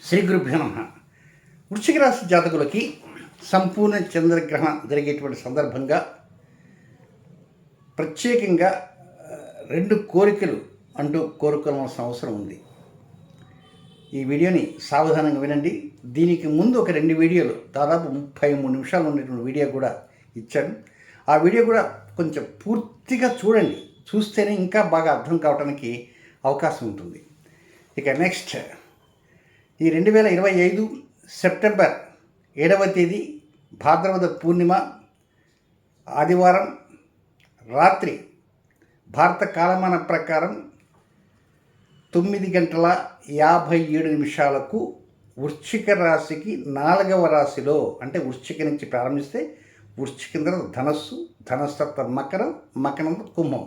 శ్రీ గురుభ్యో నమః. వృశ్చిక రాశి జాతకులకి సంపూర్ణ చంద్రగ్రహణం జరిగేటువంటి సందర్భంగా ప్రత్యేకంగా రెండు కోరికలు కోరుకోవాల్సిన అవసరం ఉంది. ఈ వీడియోని సావధానంగా వినండి. దీనికి ముందు ఒక 2 వీడియోలు దాదాపు 33 నిమిషాలు ఉండేటువంటి వీడియో కూడా ఇచ్చాను. ఆ వీడియో కూడా కొంచెం పూర్తిగా చూడండి. చూస్తేనే ఇంకా బాగా అర్థం కావడానికి అవకాశం ఉంటుంది. ఇక నెక్స్ట్, ఈ 2025 సెప్టెంబర్ 7వ తేదీ భాద్రపద పూర్ణిమ ఆదివారం రాత్రి భారత కాలమాన ప్రకారం 9:57 వృశ్చిక రాశికి 4వ రాశిలో, అంటే వృశ్చిక నుంచి ప్రారంభిస్తే వృశ్చిక తర్వాత ధనస్సు, ధనస్సు తర్వాత మకరం, మకరం కుంభం,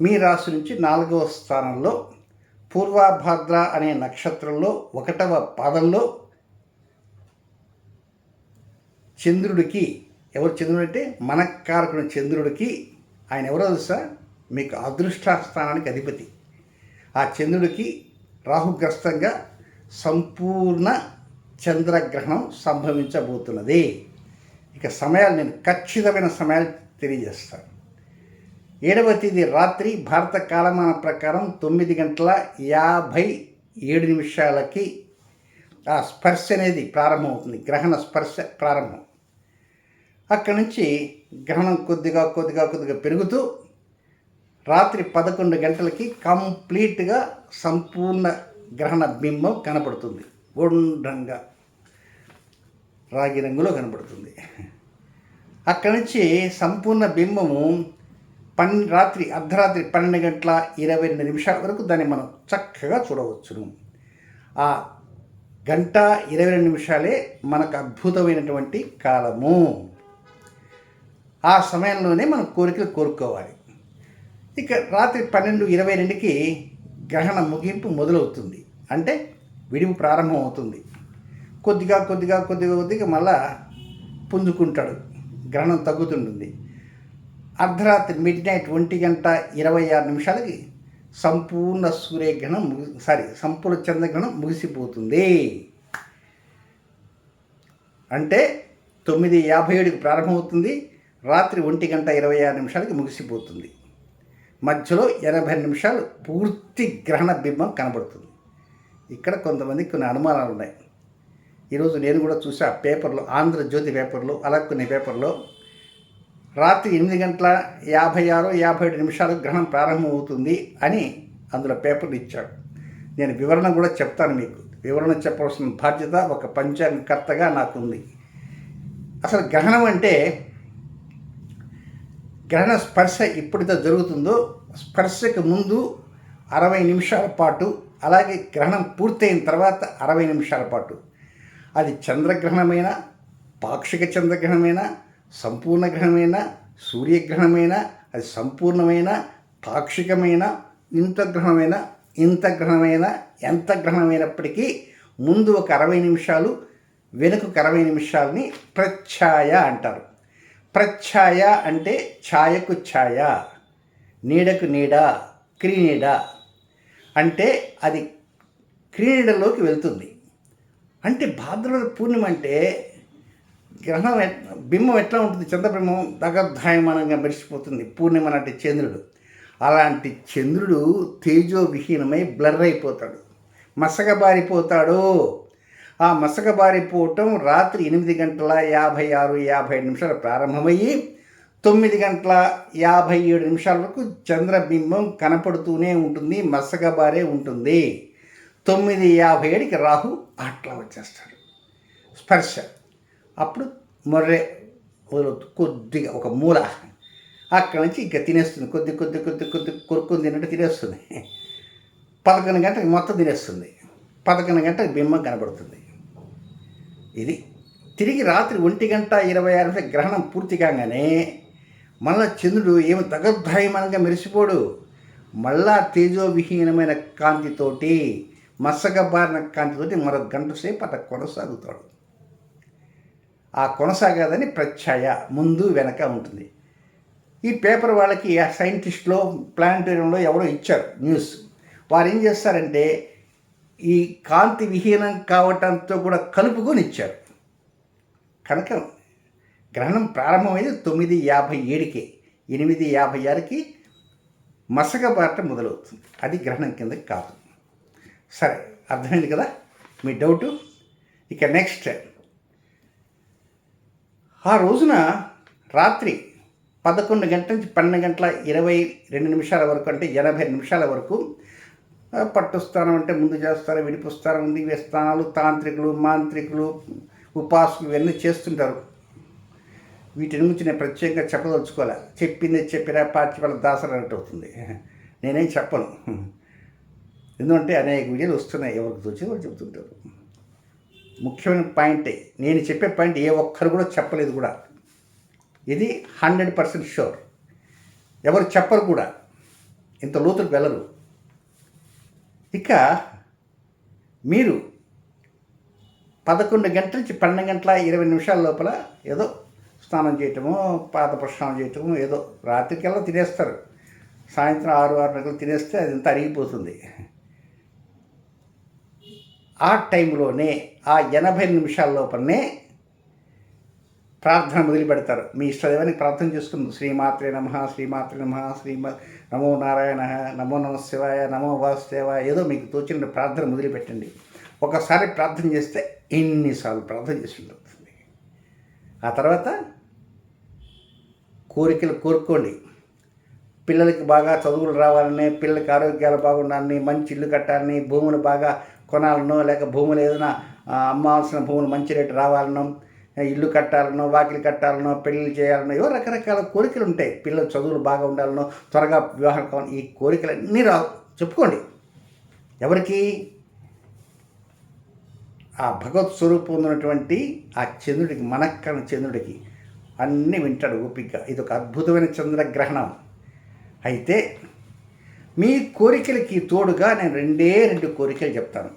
మీ రాశి నుంచి 4వ స్థానంలో పూర్వభాద్ర అనే నక్షత్రంలో 1వ పాదంలో చంద్రుడికి, ఎవరు చంద్రుడు అంటే మనకారకుడు చంద్రుడికి, ఆయన ఎవరో తెలుసా, మీకు అదృష్ట స్థానానికి అధిపతి. ఆ చంద్రుడికి రాహుగ్రస్తంగా సంపూర్ణ చంద్రగ్రహణం సంభవించబోతున్నది. ఇక సమయాలు నేను ఖచ్చితమైన సమయాలు తెలియజేస్తాను. 7వ తేదీ రాత్రి భారత కాలమాన ప్రకారం 9:57 ఆ స్పర్శ అనేది ప్రారంభమవుతుంది. గ్రహణ స్పర్శ ప్రారంభం. అక్కడి నుంచి గ్రహణం కొద్దిగా పెరుగుతూ రాత్రి 11 గంటలకి కంప్లీట్గా సంపూర్ణ గ్రహణ బింబం కనపడుతుంది. గుండ్రంగా రాగి రంగులో కనపడుతుంది. అక్కడి నుంచి సంపూర్ణ బింబము అర్ధరాత్రి 12:22 వరకు దాన్ని మనం చక్కగా చూడవచ్చును. ఆ 1:22 మనకు అద్భుతమైనటువంటి కాలము. ఆ సమయంలోనే మనం కోరికలు కోరుకోవాలి. ఇక రాత్రి 12:22కి గ్రహణ ముగింపు మొదలవుతుంది. అంటే విడిపు ప్రారంభం అవుతుంది. కొద్దిగా మళ్ళా పుంజుకుంటాడు. గ్రహణం తగ్గుతుంటుంది. అర్ధరాత్రి మిడ్నైట్ 1:26 సంపూర్ణ సూర్యగ్రహణం సంపూర్ణ చంద్రగ్రహణం ముగిసిపోతుంది. అంటే 9:57కి ప్రారంభమవుతుంది, రాత్రి 1:26 ముగిసిపోతుంది. మధ్యలో 80 నిమిషాలు పూర్తి గ్రహణ బింబం కనబడుతుంది. ఇక్కడ కొంతమందికి కొన్ని అనుమానాలు ఉన్నాయి. ఈరోజు నేను కూడా చూసా పేపర్లో, ఆంధ్రజ్యోతి పేపర్లో, అలా కొన్ని పేపర్లో రాత్రి 8:56-57 గ్రహణం ప్రారంభమవుతుంది అని అందులో పేపర్లు ఇచ్చాడు. నేను వివరణ కూడా చెప్తాను మీకు. వివరణ చెప్పవలసిన బాధ్యత ఒక పంచాంగకర్తగా నాకుంది. అసలు గ్రహణం అంటే, గ్రహణ స్పర్శ ఎప్పుడైతే జరుగుతుందో స్పర్శకు ముందు 60 నిమిషాల పాటు, అలాగే గ్రహణం పూర్తయిన తర్వాత 60 నిమిషాల పాటు, అది చంద్రగ్రహణమైన, పాక్షిక చంద్రగ్రహణమైన, సంపూర్ణ గ్రహణమైన, సూర్యగ్రహణమైన, అది సంపూర్ణమైన, పాక్షికమైన, ఇంత గ్రహణమైన ఎంత గ్రహణమైనప్పటికీ ముందు ఒక 60 నిమిషాలు, వెనుకకు 60 నిమిషాలని ప్రఛాయ అంటారు. ప్రఛాయ అంటే ఛాయకు ఛాయ, నీడకు నీడ, క్రీనీడ. అంటే అది క్రీనీడలోకి వెళ్తుంది. అంటే భాద్రపద పూర్ణిమ అంటే గ్రహణం బింబం ఎట్లా ఉంటుంది, చంద్రబింబం దగద్ధాయమానంగా మెరిసిపోతుంది. పూర్ణిమ అంటే చంద్రుడు. అలాంటి చంద్రుడు తేజోవిహీనమై బ్లర్ అయిపోతాడు, మసకబారిపోతాడు. ఆ మసకబారిపోవటం రాత్రి 8:56-57 ప్రారంభమయ్యి 9:57 వరకు చంద్రబింబం కనపడుతూనే ఉంటుంది, మసకబారే ఉంటుంది. 9:57కి రాహు అట్లా వచ్చేస్తాడు. స్పర్శ అప్పుడు మొర్రె మొదలవుతుంది. కొద్దిగా ఒక మూల అక్కడి నుంచి ఇంకా తినేస్తుంది. కొద్ది కొరుక్కుని తిన్నట్టు తినేస్తుంది. 11 గంటలకు మొత్తం తినేస్తుంది. 11 గంటలకు బింబం కనబడుతుంది. ఇది తిరిగి రాత్రి 1:26 గ్రహణం పూర్తి కాగానే మళ్ళా చంద్రుడు ఏమి దగద్ధాయమానంగా మెరిసిపోడు. మళ్ళా తేజోవిహీనమైన కాంతితోటి, మసకబారిన కాంతితోటి మరొక గంట సేపు అట్లా కొనసాగుతాడు. ఆ కొనసాగదని ప్రఛాయ, ముందు వెనక ఉంటుంది. ఈ పేపర్ వాళ్ళకి ఆ సైంటిస్ట్లో ప్లానటోరియంలో ఎవరో ఇచ్చారు న్యూస్. వారు ఏం చేస్తారంటే ఈ కాంతి విహీనం కావటంతో కూడా కలుపుకొని ఇచ్చారు. కనుక గ్రహణం ప్రారంభమైంది 9:57కి, 8:56కి మసకబారటం మొదలవుతుంది. అది గ్రహణం కింద కాదు. సరే, అర్థమైంది కదా మీ డౌటు. ఇక నెక్స్ట్, ఆ రోజున రాత్రి 11 గంటల నుంచి 12:22 వరకు, అంటే 80 నిమిషాల వరకు పట్టు స్నానం అంటే ముందు చేస్తారు, విడిపు స్నానం ఉంది, ఇవి స్నానాలు తాంత్రికులు, మాంత్రికులు, ఉపాసకులు ఇవన్నీ చేస్తుంటారు. వీటి గురించి నేను ప్రత్యేకంగా చెప్పదలుచుకోలే. చెప్పింది చెప్పినా పార్టీ వాళ్ళ దాసరి అన్నట్టు అవుతుంది. నేనేం చెప్పను, ఎందుకంటే అనేక వీడియోలు వస్తున్నాయి, ఎవరికి తోచి వాళ్ళు చెబుతుంటారు. ముఖ్యమైన పాయింటే, నేను చెప్పే పాయింట్ ఏ ఒక్కరు కూడా చెప్పలేదు కూడా. ఇది 100% షూర్. ఎవరు చెప్పరు కూడా, ఇంత లోతులకు వెళ్ళరు. ఇక మీరు 11 గంటల నుంచి 12:20 లోపల ఏదో స్నానం చేయటము, పాద ప్రక్షాళన చేయటము, ఏదో రాత్రికల్లా తినేస్తారు. సాయంత్రం 6-6:30 తినేస్తే అది ఇంత అరిగిపోతుంది. ఆ టైంలోనే, ఆ 80 నిమిషాల లోపలనే ప్రార్థన మొదలు పెడతారు. మీ ఇష్టదేవానికి ప్రార్థన చేసుకుంది. శ్రీమాత్రే నమః, శ్రీమాత్రే నమః, నమో నారాయణ, నమో నమ శివాయ, నమో వాసుదేవాయ, ఏదో మీకు తోచిన ప్రార్థన మొదలుపెట్టండి. ఒకసారి ప్రార్థన చేస్తే ఎన్నిసార్లు ప్రార్థన చేసి ఉంటుంది. ఆ తర్వాత కోరికలు కోరుకోండి. పిల్లలకి బాగా చదువులు రావాలని, పిల్లలకి ఆరోగ్యాలు బాగుండాలని, మంచి ఇల్లు కట్టాలని, భూములు బాగా కొనాలనో, లేక భూములు ఏదైనా అమ్మాల్సిన భూములు మంచి రేటు రావాలనో, ఇల్లు కట్టాలనో, వాకిలి కట్టాలనో, పెళ్ళిళ్ళు చేయాలనో, ఏవో రకరకాల కోరికలు ఉంటాయి. పిల్లల చదువులు బాగా ఉండాలనో, త్వరగా వివాహం కావాలి, ఈ కోరికలన్నీ చెప్పుకోండి. ఎవరికి? ఆ భగవత్ స్వరూపం ఉన్నటువంటి ఆ చంద్రుడికి, మనక్కన చంద్రుడికి అన్నీ వింటాడు ఓపికగా. ఇది ఒక అద్భుతమైన చంద్రగ్రహణం. అయితే మీ కోరికలకి తోడుగా నేను రెండు కోరికలు చెప్తాను.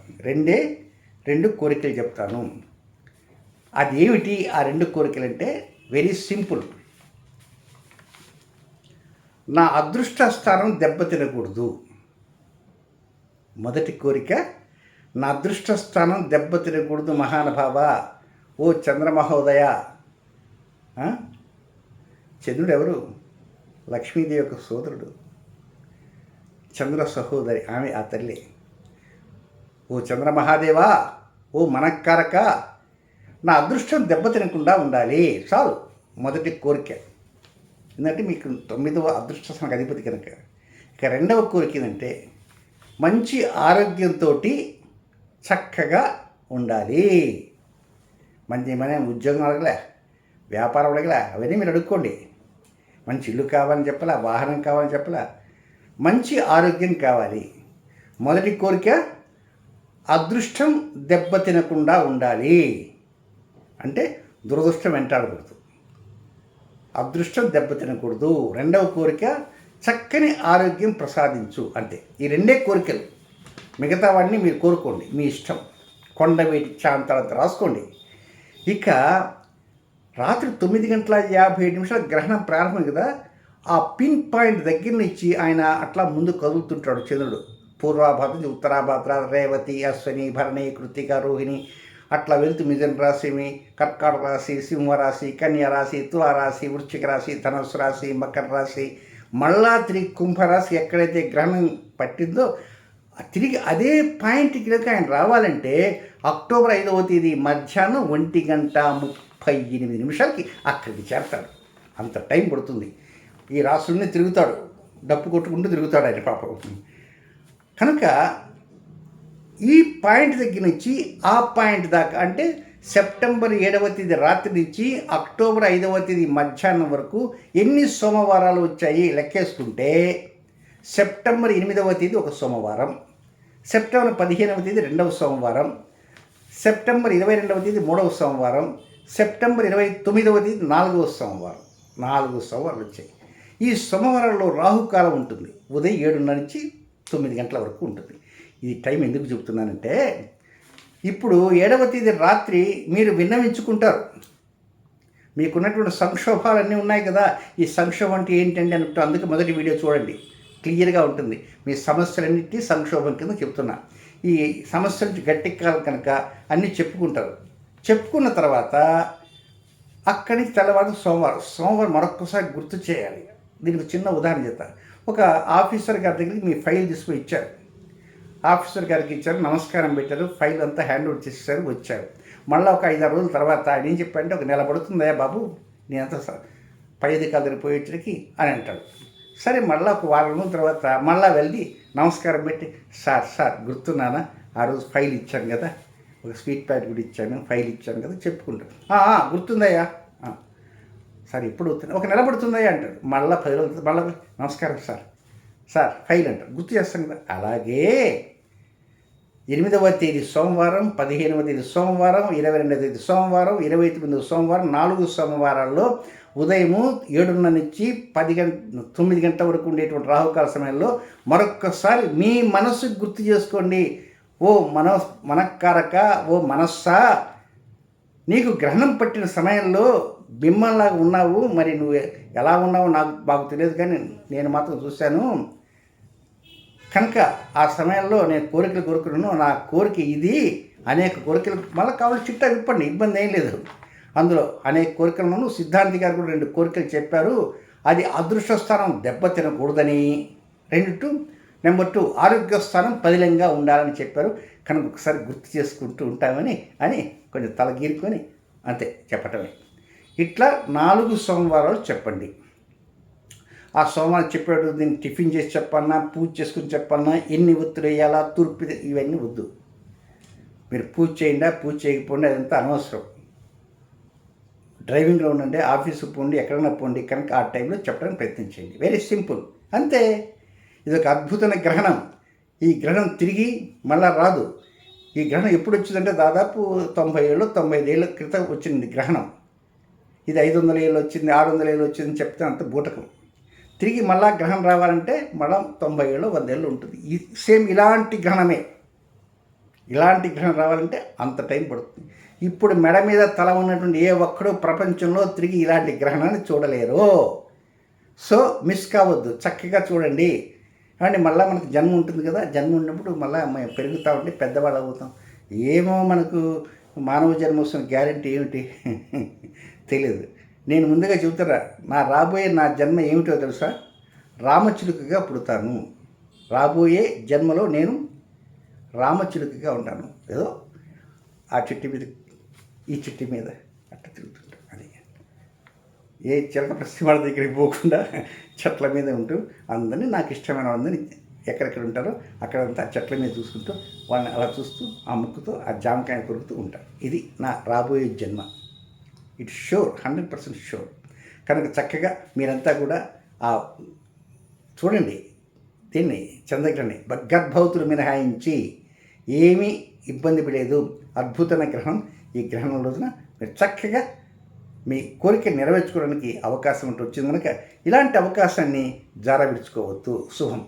రెండు కోరికలు చెప్తాను. అదేమిటి ఆ 2 కోరికలు అంటే వెరీ సింపుల్. నా అదృష్ట స్థానం దెబ్బతినకూడదు. మొదటి కోరిక, నా అదృష్ట స్థానం దెబ్బతినకూడదు మహానుభావ, ఓ చంద్రమహోదయ. చంద్రుడు ఎవరు? లక్ష్మీదేవి యొక్క సోదరుడు, చంద్ర సహోదరి ఆమె, ఆ తల్లి. ఓ చంద్రమహాదేవా, ఓ మనక్కారక, నా అదృష్టం దెబ్బతినకుండా ఉండాలి. చాలు, మొదటి కోరిక. ఎందుకంటే మీకు 9వ అదృష్ట స్థానానికి అధిపతి కనుక. ఇక రెండవ కోరిక ఏంటంటే మంచి ఆరోగ్యంతో చక్కగా ఉండాలి. మన ఉద్యోగం అడగలే, వ్యాపారం అడగలే, అవన్నీ మీరు అడుక్కోండి. మంచి ఇల్లు కావాలని చెప్పలే, వాహనం కావాలని చెప్పలే, మంచి ఆరోగ్యం కావాలి. మొదటి కోరిక అదృష్టం దెబ్బతినకుండా ఉండాలి. అంటే దురదృష్టం వెంటాడకూడదు, అదృష్టం దెబ్బతినకూడదు. రెండవ కోరిక చక్కని ఆరోగ్యం ప్రసాదించు. అంతే, ఈ 2 కోరికలు. మిగతావన్నీ మీరు కోరుకోండి, మీ ఇష్టం. కొండవేటి చాంతాలంత రాసుకోండి. ఇక రాత్రి 9:57 గ్రహణం ప్రారంభం కదా. ఆ పిన్ పాయింట్ దగ్గర నుంచి ఆయన అట్లా ముందు కదులుతుంటాడు చంద్రుడు. పూర్వాభాద్ర, ఉత్తరాభాద్ర, రేవతి, అశ్విని, భరణి, కృత్తిక, రోహిణి అట్లా వెళుతూ మిథున రాశి, కర్కాటక రాశి, సింహరాశి, కన్యా రాశి, తులారాశి, వృశ్చిక రాశి, ధనుస్సు రాశి, మకర రాశి, మళ్ళా తిరిగి కుంభరాశి. ఎక్కడైతే గ్రహణం పట్టిందో తిరిగి అదే పాయింట్కి ఆయన రావాలంటే అక్టోబర్ 5వ తేదీ మధ్యాహ్నం 1:38 అక్కడికి చేరతాడు. అంత టైం పడుతుంది. ఈ రాష్ట్రంలో తిరుగుతాడు, డప్పు కొట్టుకుంటూ తిరుగుతాడు ఆయన పాపం. కనుక ఈ పాయింట్ దగ్గర నుంచి ఆ పాయింట్ దాకా, అంటే సెప్టెంబర్ 7వ తేదీ రాత్రి నుంచి అక్టోబర్ 5వ తేదీ మధ్యాహ్నం వరకు ఎన్ని సోమవారాలు వచ్చాయి లెక్కేసుకుంటే, సెప్టెంబర్ 8వ తేదీ ఒక సోమవారం, సెప్టెంబర్ 15వ తేదీ 2వ సోమవారం, సెప్టెంబర్ 22వ తేదీ 3వ సోమవారం, సెప్టెంబర్ 29వ తేదీ 4వ సోమవారం. 4 సోమవారాలు వచ్చాయి. ఈ సోమవారంలో రాహుకాలం ఉంటుంది. ఉదయం 7:30 నుంచి 9 గంటల వరకు ఉంటుంది. ఇది టైం ఎందుకు చెబుతున్నానంటే, ఇప్పుడు 7వ తేదీ రాత్రి మీరు విన్నవించుకుంటారు. మీకున్నటువంటి సంక్షోభాలన్నీ ఉన్నాయి కదా. ఈ సంక్షోభం అంటే ఏంటంటే అన్నట్టు, అందుకే మొదటి వీడియో చూడండి, క్లియర్గా ఉంటుంది. మీ సమస్యలన్నింటినీ సంక్షోభం కింద చెప్తున్నా. ఈ సమస్య నుంచి గట్టెక్కాలి కనుక అన్నీ చెప్పుకుంటారు. చెప్పుకున్న తర్వాత అక్కడి నుంచి తెల్లవారు సోమవారం మరొక్కసారి గుర్తు చేయాలి. దీనికి చిన్న ఉదాహరణ చెప్తాను. ఒక ఆఫీసర్ గారి దగ్గరికి మీ ఫైల్ తీసుకుని ఇచ్చారు. ఆఫీసర్ గారికి ఇచ్చారు, నమస్కారం పెట్టారు, ఫైల్ అంతా హ్యాండ్ ఓవర్ చేసేసారు, వచ్చారు. మళ్ళీ ఒక 5-6 రోజుల తర్వాత ఆయన ఏం చెప్పారంటే, ఒక నెల పడుతుందయ్యా బాబు నేనంతా పై అధికారుల దగ్గర పోయేచ్చరికి అని అంటాడు. సరే మళ్ళీ ఒక వారం రోజుల తర్వాత మళ్ళీ వెళ్ళి నమస్కారం పెట్టి, సార్ గుర్తున్నానా, ఆ రోజు ఫైల్ ఇచ్చాను కదా, ఒక స్వీట్ ప్యాకెట్ కూడా ఇచ్చాను, ఫైల్ ఇచ్చాను కదా చెప్పుకుంటాడు. గుర్తుందయ్యా, సార్ ఎప్పుడు అవుతుంది, ఒక నెల పడుతుందయ్యా అంటాడు. మళ్ళీ 10 రోజులు మళ్ళీ నమస్కారం సార్ ఫైల్ అంటాడు, గుర్తు చేస్తాను కదా. అలాగే 8వ తేదీ సోమవారం, 15వ తేదీ సోమవారం, 22వ తేదీ సోమవారం, 29వ సోమవారం, 4 సోమవారాల్లో ఉదయము 7:30 నుంచి 9 గంటల వరకు ఉండేటువంటి రాహుకాల సమయంలో మరొక్కసారి మీ మనస్సుకు గుర్తు చేసుకోండి. ఓ మనఃకారక, ఓ మనస్సా, నీకు గ్రహణం పట్టిన సమయంలో బింబంలాగా ఉన్నావు. మరి నువ్వు ఎలా ఉన్నావో నాకు తెలియదు, కానీ నేను మాత్రం చూశాను. కనుక ఆ సమయంలో నేను కోరికలు కోరుకున్నాను, నా కోరిక ఇది, అనేక కోరికలు మళ్ళీ కావాలి చిట్టా విప్పండి, ఇబ్బంది ఏం లేదు. అందులో అనేక కోరికలను సిద్ధాంతి గారు కూడా 2 కోరికలు చెప్పారు. అది అదృష్ట స్థానం దెబ్బతినకూడదని, నెంబర్ 2 ఆరోగ్య స్థానం పదిలంగా ఉండాలని చెప్పారు. కనుక ఒకసారి గుర్తు చేసుకుంటూ ఉంటామని కొంచెం తల గీరుకొని అంతే చెప్పటమే. ఇట్లా 4 సోమవారాలు చెప్పండి. ఆ సోమవారం చెప్పాడు, దీన్ని టిఫిన్ చేసి చెప్పన్నా, పూజ చేసుకుని చెప్పన్నా, ఎన్ని ఒత్తులు వేయాలా, తూర్పు, ఇవన్నీ వద్దు. మీరు పూజ చేయండి, పూజ చేయకపోండి, అదంతా అనవసరం. డ్రైవింగ్లో ఉండండి, ఆఫీసుకు పోండి, ఎక్కడైనా పోండి, కనుక ఆ టైంలో చెప్పడానికి ప్రయత్నించండి. వెరీ సింపుల్, అంతే. ఇది ఒక అద్భుతమైన గ్రహణం. ఈ గ్రహణం తిరిగి మళ్ళా రాదు. ఈ గ్రహణం ఎప్పుడు వచ్చిందంటే దాదాపు 90 ఏళ్ళు 95 ఏళ్ళ క్రితం వచ్చింది గ్రహణం. ఇది 500 ఏళ్ళు వచ్చింది, 600 ఏళ్ళు వచ్చిందని చెప్తే అంత బూటకం. తిరిగి మళ్ళా గ్రహణం రావాలంటే మళ్ళా 90 ఏళ్ళు 100 ఏళ్ళు ఉంటుంది. సేమ్ ఇలాంటి గ్రహణమే. ఇలాంటి గ్రహణం రావాలంటే అంత టైం పడుతుంది. ఇప్పుడు మెడ మీద తల ఉన్నటువంటి ఏ ఒక్కడూ ప్రపంచంలో తిరిగి ఇలాంటి గ్రహణాన్ని చూడలేరు. సో మిస్ కావద్దు, చక్కగా చూడండి. కానీ మళ్ళీ మనకు జన్మ ఉంటుంది కదా, జన్మ ఉన్నప్పుడు మళ్ళీ పెరుగుతూ ఉంటే పెద్దవాళ్ళు అవుతాం. ఏమో మనకు మానవ జన్మ వస్తున్న గ్యారెంటీ ఏమిటి తెలియదు. నేను ముందుగా చెబుతారా, రాబోయే నా జన్మ ఏమిటో తెలుసా? రామచిలుకగా పుడతాను. రాబోయే జన్మలో నేను రామచిలుకగా ఉంటాను. ఏదో ఆ చెట్టు మీద ఈ చెట్టు మీద అట్లా తిరుగుతుంటాను. అది ఏ చిలక ప్రతి వాళ్ళ దగ్గరికి పోకుండా చెట్ల మీద ఉంటూ అందరినీ నాకు ఇష్టమైన వాళ్ళని ఎక్కడెక్కడ ఉంటారో అక్కడంతా చెట్ల మీద చూసుకుంటూ వాళ్ళని అలా చూస్తూ ఆ ముక్కుతో ఆ జామకాయ కొరుకుతూ ఉంటాను. ఇది నా రాబోయే జన్మ. It's sure, 100% sure. కనుక చక్కగా మీరంతా కూడా చూడండి దీన్ని, చంద్రగ్రహణి గర్భవతులు మినహాయించి ఏమీ ఇబ్బంది పడలేదు. అద్భుతమైన గ్రహణం. ఈ గ్రహణం రోజున మీరు చక్కగా మీ కోరిక నెరవేర్చుకోవడానికి అవకాశం వచ్చింది కనుక ఇలాంటి అవకాశాన్ని జార విడుచుకోవద్దు. శుభం.